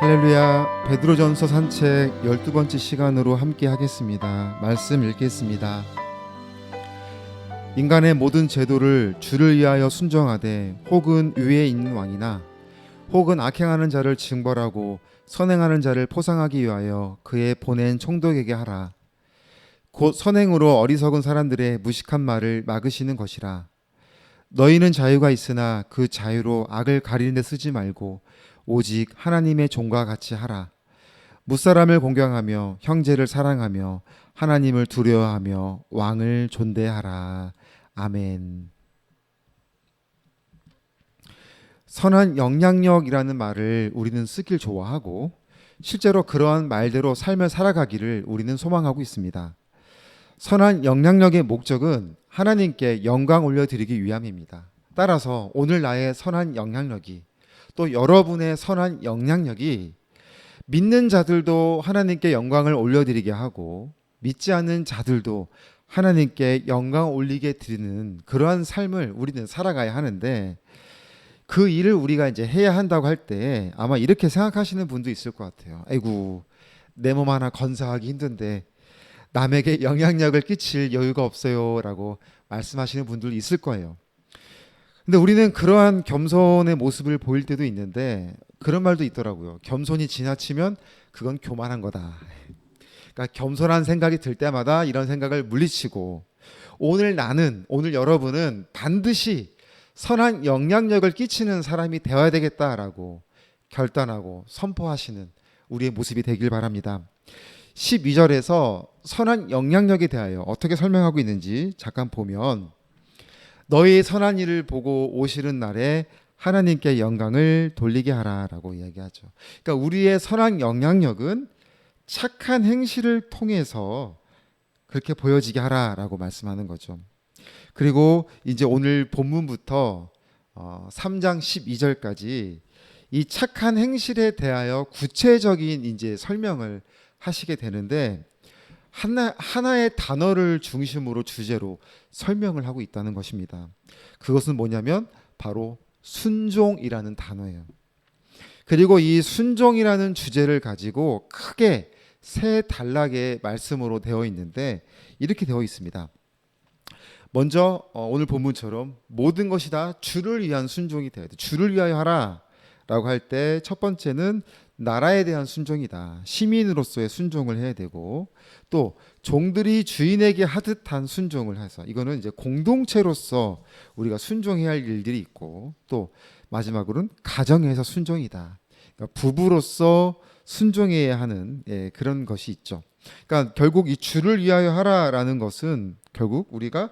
할렐루야. 베드로전서 산책 12번째 시간으로 함께 하겠습니다. 말씀 읽겠습니다. 인간의 모든 제도를 주를 위하여 순종하되 혹은 위에 있는 왕이나 혹은 악행하는 자를 징벌하고 선행하는 자를 포상하기 위하여 그의 보낸 총독에게 하라. 곧 선행으로 어리석은 사람들의 무식한 말을 막으시는 것이라. 너희는 자유가 있으나 그 자유로 악을 가리는 데 쓰지 말고 오직 하나님의 종과 같이 하라. 무사람을 공경하며 형제를 사랑하며 하나님을 두려워하며 왕을 존대하라. 아멘. 선한 영향력이라는 말을 우리는 쓰길 좋아하고 실제로 그러한 말대로 삶을 살아가기를 우리는 소망하고 있습니다. 선한 영향력의 목적은 하나님께 영광 올려드리기 위함입니다. 따라서 오늘 나의 선한 영향력이 또 여러분의 선한 영향력이 믿는 자들도 하나님께 영광을 올려드리게 하고 믿지 않는 자들도 하나님께 영광 올리게 드리는 그러한 삶을 우리는 살아가야 하는데, 그 일을 우리가 이제 해야 한다고 할 때 아마 이렇게 생각하시는 분도 있을 것 같아요. 아이고, 내 몸 하나 건사하기 힘든데 남에게 영향력을 끼칠 여유가 없어요 라고 말씀하시는 분들 있을 거예요. 근데 우리는 그러한 겸손의 모습을 보일 때도 있는데 그런 말도 있더라고요. 겸손이 지나치면 그건 교만한 거다. 그러니까 겸손한 생각이 들 때마다 이런 생각을 물리치고, 오늘 여러분은 반드시 선한 영향력을 끼치는 사람이 되어야 되겠다라고 결단하고 선포하시는 우리의 모습이 되길 바랍니다. 12절에서 선한 영향력에 대하여 어떻게 설명하고 있는지 잠깐 보면, 너희의 선한 일을 보고 오시는 날에 하나님께 영광을 돌리게 하라라고 이야기하죠. 그러니까 우리의 선한 영향력은 착한 행실을 통해서 그렇게 보여지게 하라라고 말씀하는 거죠. 그리고 이제 오늘 본문부터 3장 12절까지 이 착한 행실에 대하여 구체적인 이제 설명을 하시게 되는데, 하나의 단어를 중심으로 주제로 설명을 하고 있다는 것입니다. 그것은 뭐냐면 바로 순종이라는 단어예요. 그리고 이 순종이라는 주제를 가지고 크게 세 단락의 말씀으로 되어 있는데 이렇게 되어 있습니다. 먼저 오늘 본문처럼 모든 것이 다 주를 위한 순종이 되어야 돼. 주를 위하여 하라 라고 할 때 첫 번째는 나라에 대한 순종이다. 시민으로서의 순종을 해야 되고, 또 종들이 주인에게 하듯한 순종을 해서, 이거는 이제 공동체로서 우리가 순종해야 할 일들이 있고, 또 마지막으로는 가정에서 순종이다. 그러니까 부부로서 순종해야 하는 그런 것이 있죠. 그러니까 결국 이 주를 위하여 하라라는 것은 결국 우리가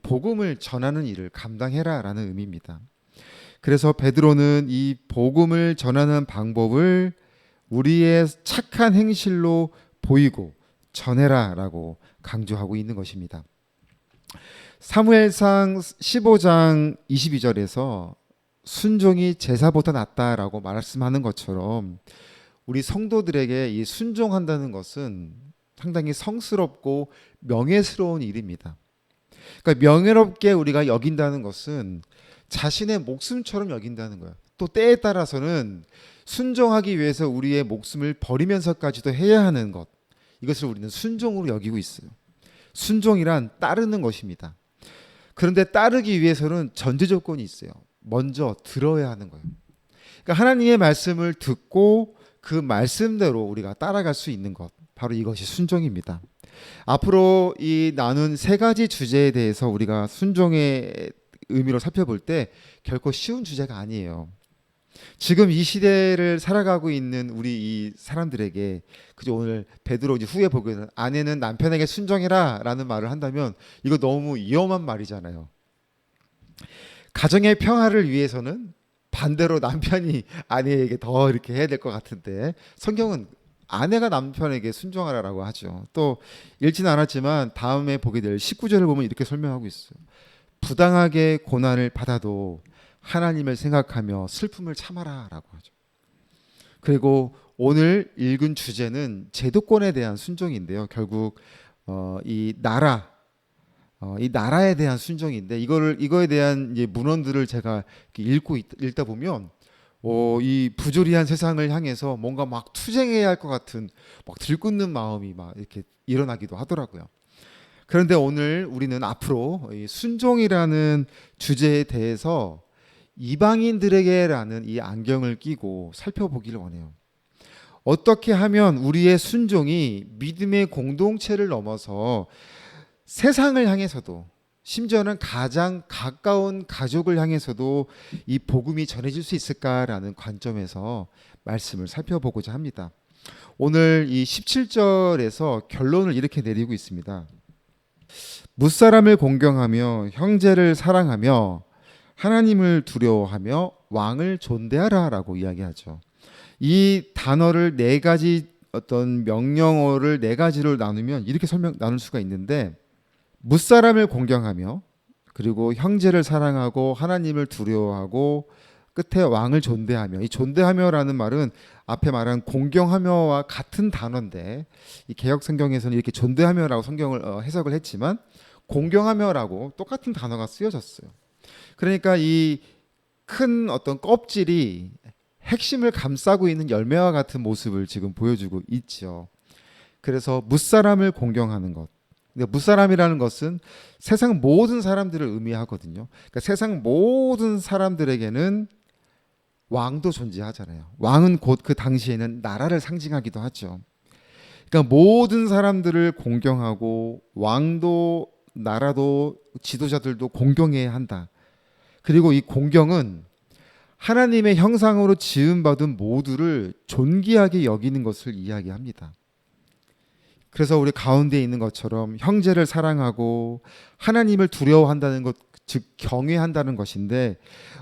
복음을 전하는 일을 감당해라라는 의미입니다. 그래서 베드로는 이 복음을 전하는 방법을 우리의 착한 행실로 보이고 전해라라고 강조하고 있는 것입니다. 사무엘상 15장 22절에서 순종이 제사보다 낫다라고 말씀하는 것처럼 우리 성도들에게 이 순종한다는 것은 상당히 성스럽고 명예스러운 일입니다. 그러니까 명예롭게 우리가 여긴다는 것은 자신의 목숨처럼 여긴다는 거예요. 또 때에 따라서는 순종하기 위해서 우리의 목숨을 버리면서까지도 해야 하는 것, 이것을 우리는 순종으로 여기고 있어요. 순종이란 따르는 것입니다. 그런데 따르기 위해서는 전제 조건이 있어요. 먼저 들어야 하는 거예요. 그러니까 하나님의 말씀을 듣고 그 말씀대로 우리가 따라갈 수 있는 것, 바로 이것이 순종입니다. 앞으로 이 나눈 세 가지 주제에 대해서 우리가 순종의 의미로 살펴볼 때 결코 쉬운 주제가 아니에요. 지금 이 시대를 살아가고 있는 우리 이 사람들에게, 그죠, 오늘 베드로 후에 보기에는 아내는 남편에게 순종해라 라는 말을 한다면 이거 너무 위험한 말이잖아요. 가정의 평화를 위해서는 반대로 남편이 아내에게 더 이렇게 해야 될 것 같은데, 성경은 아내가 남편에게 순종하라라고 하죠. 또 읽지는 않았지만 다음에 보게 될 19절을 보면 이렇게 설명하고 있어요. 부당하게 고난을 받아도 하나님을 생각하며 슬픔을 참아라 라고 하죠. 그리고 오늘 읽은 주제는 제도권에 대한 순종인데요. 결국 이 나라에 대한 순종인데, 이거에 대한 이제 문헌들을 제가 읽다 보면 이 부조리한 세상을 향해서 뭔가 막 투쟁해야 할 것 같은 막 들끓는 마음이 막 이렇게 일어나기도 하더라고요. 그런데 오늘 우리는 앞으로 이 순종이라는 주제에 대해서 이방인들에게라는 이 안경을 끼고 살펴보기를 원해요. 어떻게 하면 우리의 순종이 믿음의 공동체를 넘어서 세상을 향해서도, 심지어는 가장 가까운 가족을 향해서도 이 복음이 전해질 수 있을까라는 관점에서 말씀을 살펴보고자 합니다. 오늘 이 17절에서 결론을 이렇게 내리고 있습니다. 무사람을 공경하며 형제를 사랑하며 하나님을 두려워하며 왕을 존대하라라고 이야기하죠. 이 단어를 네 가지 어떤 명령어를 네 가지로 나누면 이렇게 나눌 수가 있는데, 무사람을 공경하며, 그리고 형제를 사랑하고 하나님을 두려워하고, 끝에 왕을 존대하며. 이 존대하며라는 말은 앞에 말한 공경하며와 같은 단어인데, 이 개역 성경에서는 이렇게 존대하며라고 성경을 해석을 했지만 공경하며라고 똑같은 단어가 쓰여졌어요. 그러니까 이 큰 어떤 껍질이 핵심을 감싸고 있는 열매와 같은 모습을 지금 보여주고 있죠. 그래서 무사람을 공경하는 것. 무사람이라는 것은 세상 모든 사람들을 의미하거든요. 그러니까 세상 모든 사람들에게는 왕도 존재하잖아요. 왕은 곧 그 당시에는 나라를 상징하기도 하죠. 그러니까 모든 사람들을 공경하고 왕도 나라도 지도자들도 공경해야 한다. 그리고 이 공경은 하나님의 형상으로 지음받은 모두를 존귀하게 여기는 것을 이야기합니다. 그래서 우리 가운데 있는 것처럼 형제를 사랑하고 하나님을 두려워한다는 것, 즉 경외한다는 것인데,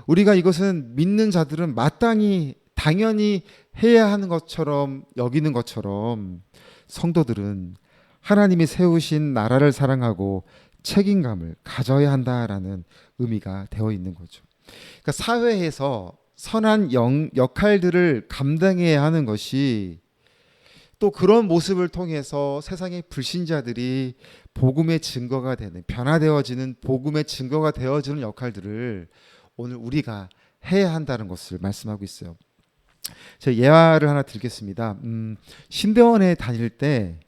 우리가 이것은 믿는 자들은 마땅히 당연히 해야 하는 것처럼 여기는 것처럼 성도들은 하나님이 세우신 나라를 사랑하고 책임감을 가져야 한다라는 의미가 되어 있는 거죠. 그러니까 사회에서 선한 역할들을 감당해야 하는 것이, 또 그런 모습을 통해서 세상의 불신자들이 복음의 증거가 되는, 변화되어지는 복음의 증거가 되어지는 역할들을 오늘 우리가 해야 한다는 것을 말씀하고 있어요. 제가 예화를 하나 드리겠습니다. 신대원에 다닐 때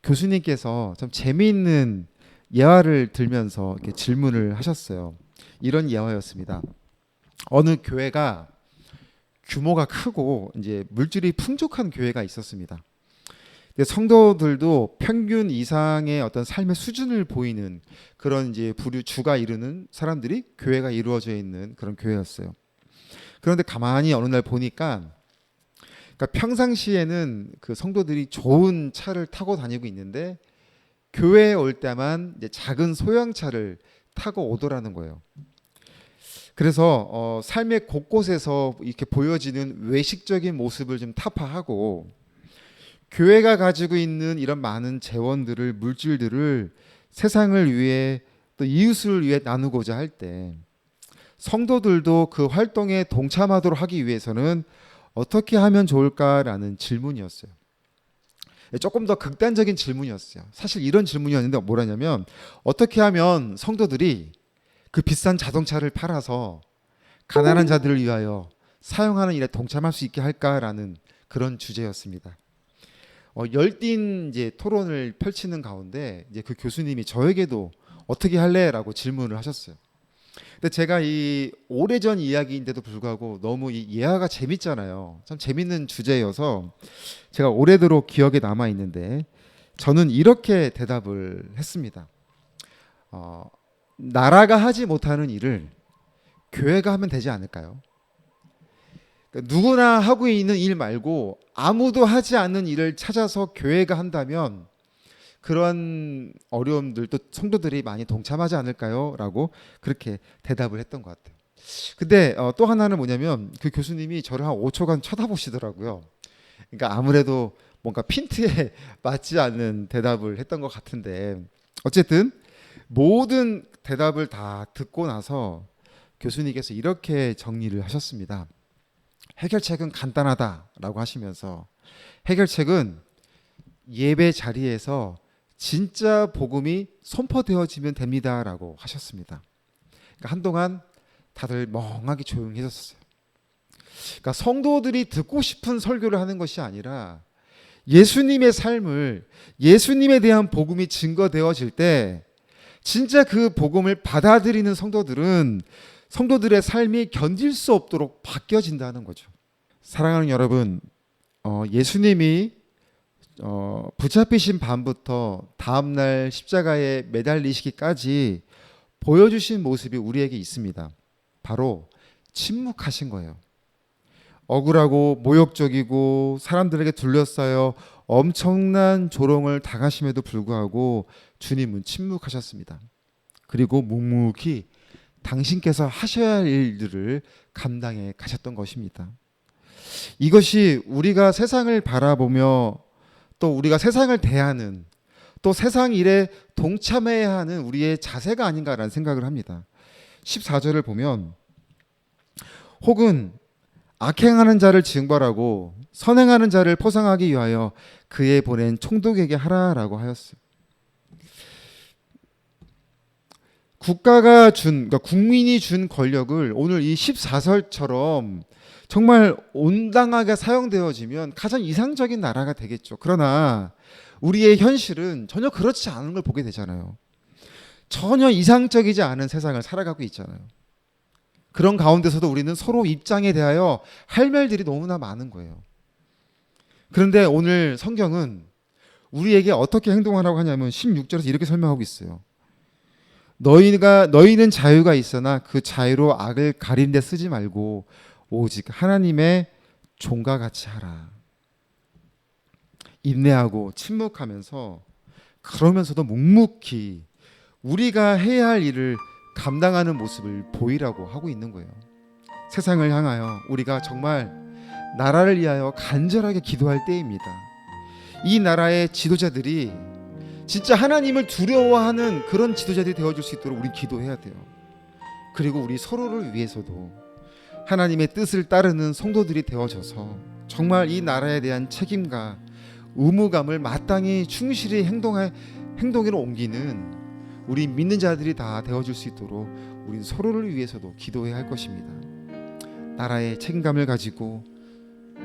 교수님께서 좀 재미있는 예화를 들면서 이렇게 질문을 하셨어요. 이런 예화였습니다. 어느 교회가 규모가 크고 이제 물질이 풍족한 교회가 있었습니다. 근데 성도들도 평균 이상의 어떤 삶의 수준을 보이는 그런 이제 주가 이루는 사람들이 교회가 이루어져 있는 그런 교회였어요. 그런데 가만히 어느 날 보니까, 그러니까 평상시에는 그 성도들이 좋은 차를 타고 다니고 있는데 교회에 올 때만 이제 작은 소형차를 타고 오더라는 거예요. 그래서 삶의 곳곳에서 이렇게 보여지는 외식적인 모습을 좀 타파하고, 교회가 가지고 있는 이런 많은 재원들을, 물질들을 세상을 위해 또 이웃을 위해 나누고자 할 때 성도들도 그 활동에 동참하도록 하기 위해서는 어떻게 하면 좋을까라는 질문이었어요. 조금 더 극단적인 질문이었어요. 사실 이런 질문이었는데 뭐라냐면, 어떻게 하면 성도들이 그 비싼 자동차를 팔아서 가난한 자들을 위하여 사용하는 일에 동참할 수 있게 할까라는 그런 주제였습니다. 열띤 이제 토론을 펼치는 가운데 이제 그 교수님이 저에게도 어떻게 할래라고 질문을 하셨어요. 근데 제가 이 오래전 이야기인데도 불구하고 너무 이 예화가 재밌잖아요. 참 재밌는 주제여서 제가 오래도록 기억에 남아 있는데, 저는 이렇게 대답을 했습니다. 나라가 하지 못하는 일을 교회가 하면 되지 않을까요? 그러니까 누구나 하고 있는 일 말고 아무도 하지 않는 일을 찾아서 교회가 한다면 그런 어려움들도 성도들이 많이 동참하지 않을까요? 라고 그렇게 대답을 했던 것 같아요. 근데 또 하나는 뭐냐면, 그 교수님이 저를 한 5초간 쳐다보시더라고요. 그러니까 아무래도 뭔가 핀트에 맞지 않는 대답을 했던 것 같은데, 어쨌든 모든 대답을 다 듣고 나서 교수님께서 이렇게 정리를 하셨습니다. 해결책은 간단하다라고 하시면서, 해결책은 예배 자리에서 진짜 복음이 선포되어지면 됩니다라고 하셨습니다. 그러니까 한동안 다들 멍하게 조용해졌어요. 그러니까 성도들이 듣고 싶은 설교를 하는 것이 아니라 예수님의 삶을, 예수님에 대한 복음이 증거되어질 때 진짜 그 복음을 받아들이는 성도들의 삶이 견딜 수 없도록 바뀌어진다는 거죠. 사랑하는 여러분, 예수님이 붙잡히신 밤부터 다음날 십자가에 매달리시기까지 보여주신 모습이 우리에게 있습니다. 바로 침묵하신 거예요. 억울하고 모욕적이고 사람들에게 둘러싸여 엄청난 조롱을 당하심에도 불구하고 주님은 침묵하셨습니다. 그리고 묵묵히 당신께서 하셔야 할 일들을 감당해 가셨던 것입니다. 이것이 우리가 세상을 바라보며 또 우리가 세상을 대하는, 또 세상 일에 동참해야 하는 우리의 자세가 아닌가라는 생각을 합니다. 14절을 보면, 혹은 악행하는 자를 징벌하고 선행하는 자를 포상하기 위하여 그에 보낸 총독에게 하라라고 하였어요. 그러니까 국민이 준 권력을 오늘 이 14절처럼 정말 온당하게 사용되어지면 가장 이상적인 나라가 되겠죠. 그러나 우리의 현실은 전혀 그렇지 않은 걸 보게 되잖아요. 전혀 이상적이지 않은 세상을 살아가고 있잖아요. 그런 가운데서도 우리는 서로 입장에 대하여 할 말들이 너무나 많은 거예요. 그런데 오늘 성경은 우리에게 어떻게 행동하라고 하냐면 16절에서 이렇게 설명하고 있어요. 너희는 자유가 있으나 그 자유로 악을 가리는 데 쓰지 말고 오직 하나님의 종과 같이 하라. 인내하고 침묵하면서, 그러면서도 묵묵히 우리가 해야 할 일을 감당하는 모습을 보이라고 하고 있는 거예요. 세상을 향하여 우리가 정말 나라를 위하여 간절하게 기도할 때입니다. 이 나라의 지도자들이 진짜 하나님을 두려워하는 그런 지도자들이 되어줄 수 있도록 우리 기도해야 돼요. 그리고 우리 서로를 위해서도 하나님의 뜻을 따르는 성도들이 되어져서 정말 이 나라에 대한 책임과 의무감을 마땅히 충실히 행동으로 옮기는 우리 믿는 자들이 다 되어줄 수 있도록 우리 서로를 위해서도 기도해야 할 것입니다. 나라의 책임감을 가지고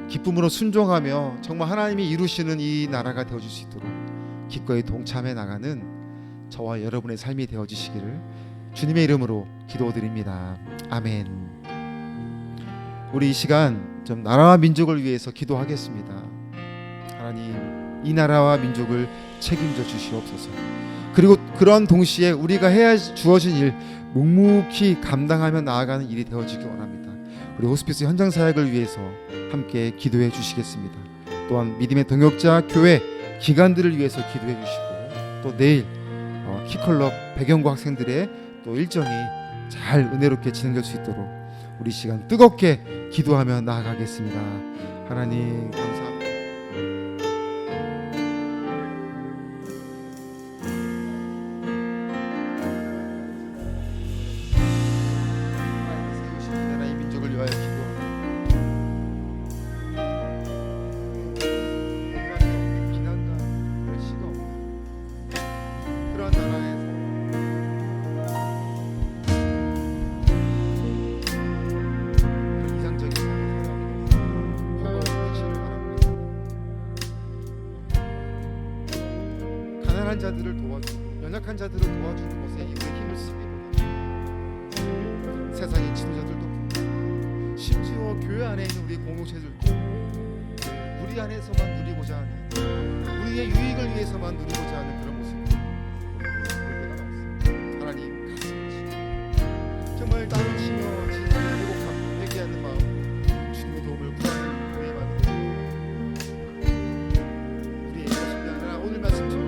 기쁨으로 순종하며 정말 하나님이 이루시는 이 나라가 되어줄 수 있도록 기꺼이 동참해 나가는 저와 여러분의 삶이 되어지시기를 주님의 이름으로 기도드립니다. 아멘. 우리 이 시간 좀 나라와 민족을 위해서 기도하겠습니다. 하나님, 이 나라와 민족을 책임져 주시옵소서. 그리고 그런 동시에 우리가 해야 주어진 일 묵묵히 감당하며 나아가는 일이 되어지기 원합니다. 우리 호스피스 현장 사역을 위해서 함께 기도해 주시겠습니다. 또한 믿음의 동역자 교회 기관들을 위해서 기도해 주시고, 또 내일 키클럽 배경고 학생들의 또 일정이 잘 은혜롭게 진행될 수 있도록 우리 시간 뜨겁게 기도하며 나아가겠습니다. 하나님 감사합니다. 가난한 자들을 도와주고 연약한 자들을 도와주는 것에 우리의 힘을 쓰기보다 세상의 지도자들도 심지어 교회 안에 있는 우리 공동체들도 우리 안에서만 누리고자 하는, 우리의 유익을 위해서만 누리고자 하는 그런 모습을 볼 때가 많습니다. 하나님 가슴을 정말 땅을 치며 진정을 회복하고 회개하는 마음, 주님의 도움을 구하는 우리의 마음, 우리의 것입니다. 하나 오늘 말씀처럼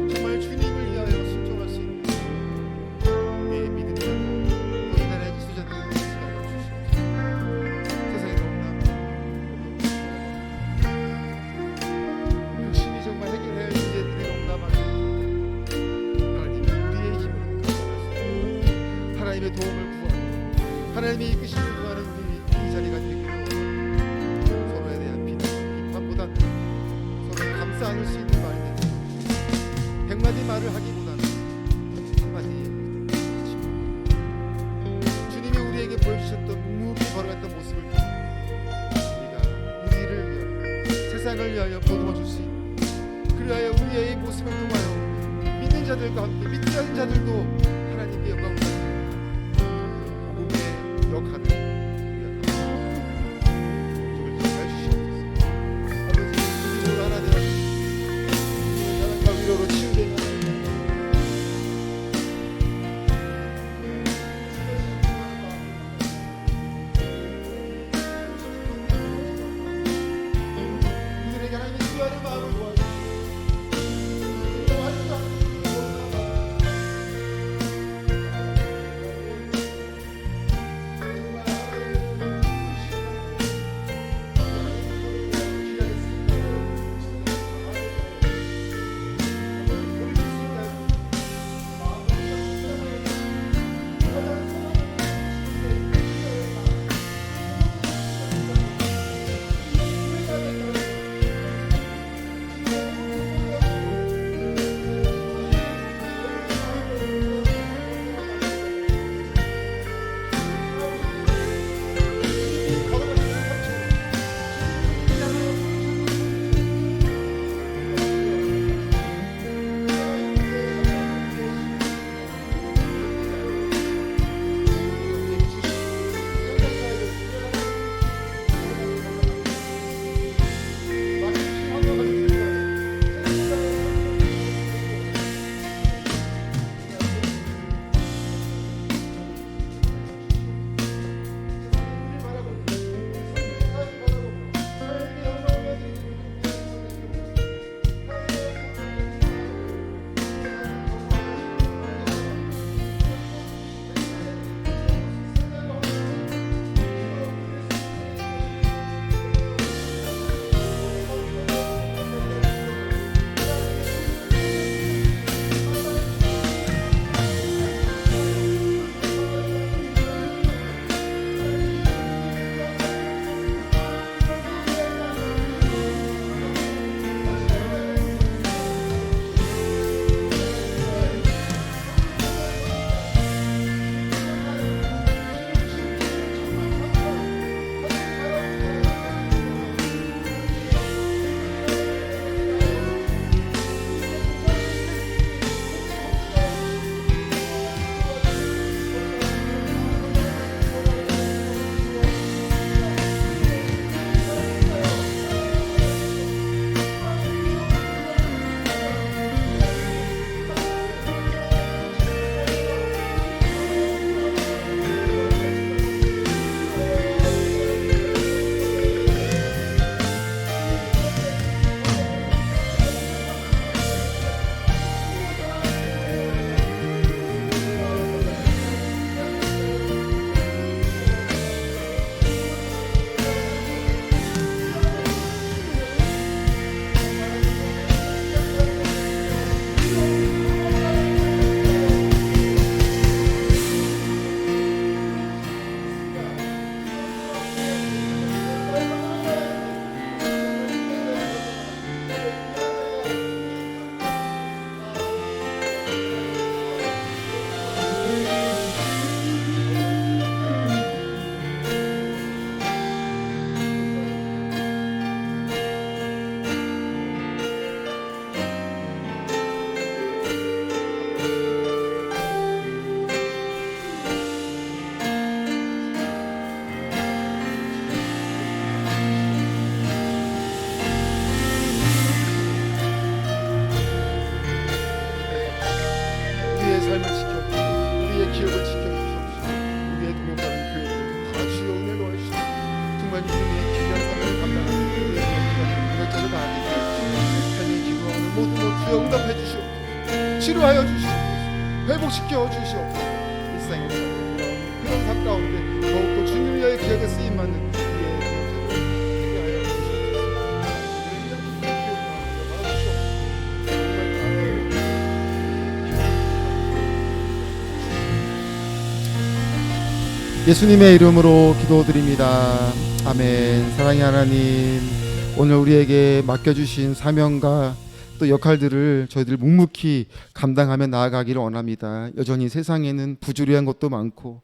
정말 주님을 위하여 순종할 수 있는 우리의 믿음이 또 이 나라의 지도자들을 위해서 주시옵소서. 세상에 너무나 열심히 정말 해결해야 할 문제들이 너무나 많습니다. 하나님, 우리의 힘으로 감당할 수 있는 하나님의 도움을 구하고 하나님의 이끄심을 구하는 우리 이 자리가 되기를, 서로에 대한 비판보다 서로를 감싸 안을 수 있는 말이 되는, 100마디 말을 하기보다는 한마디 주님이 우리에게 보여주셨던 묵묵히 걸어갔던 모습을 재난을 위하여 보듬어 줄 수 있는, 그리하여 우리의 이 모습을 통하여 믿는 자들과 함께 믿지 않는 자들도 하나님께 영광을 받는 복음의 역할을 위로로 치유되는 그들에게 하나님의 수요하는 마음을 도와주시고 치료하여 주시옵소서. 회복시켜 주시옵소서. 일상에서 그런 삶 가운데 더욱더 주님을 위하여 기억에 쓰임받는 우리의 기억자들 하여 주시옵소서. 예수님의 이름으로 기도드립니다. 아멘. 사랑의 하나님, 오늘 우리에게 맡겨주신 사명과 또 역할들을 저희들 묵묵히 감당하며 나아가기를 원합니다. 여전히 세상에는 부조리한 것도 많고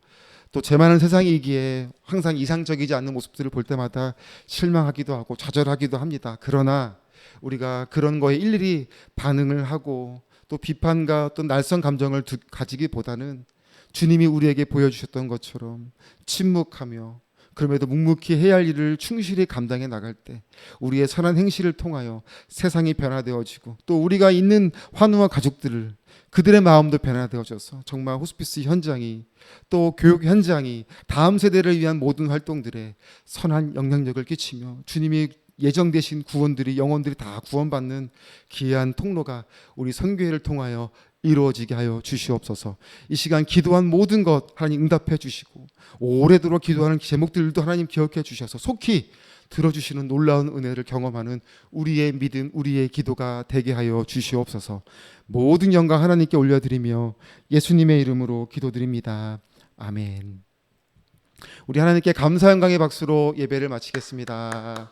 또 제 많은 세상이기에 항상 이상적이지 않는 모습들을 볼 때마다 실망하기도 하고 좌절하기도 합니다. 그러나 우리가 그런 거에 일일이 반응을 하고 또 비판과 또 날선 감정을 가지기보다는 주님이 우리에게 보여주셨던 것처럼 침묵하며 그럼에도 묵묵히 해야 할 일을 충실히 감당해 나갈 때 우리의 선한 행실을 통하여 세상이 변화되어지고 또 우리가 있는 환우와 가족들을 그들의 마음도 변화되어져서 정말 호스피스 현장이 또 교육 현장이 다음 세대를 위한 모든 활동들에 선한 영향력을 끼치며 주님이 예정되신 구원들이 영혼들이 다 구원받는 귀한 통로가 우리 선교회를 통하여 이루어지게 하여 주시옵소서. 이 시간 기도한 모든 것 하나님 응답해 주시고 오래도록 기도하는 제목들도 하나님 기억해 주셔서 속히 들어주시는 놀라운 은혜를 경험하는 우리의 믿음, 우리의 기도가 되게 하여 주시옵소서. 모든 영광 하나님께 올려드리며 예수님의 이름으로 기도드립니다. 아멘. 우리 하나님께 감사 영광의 박수로 예배를 마치겠습니다.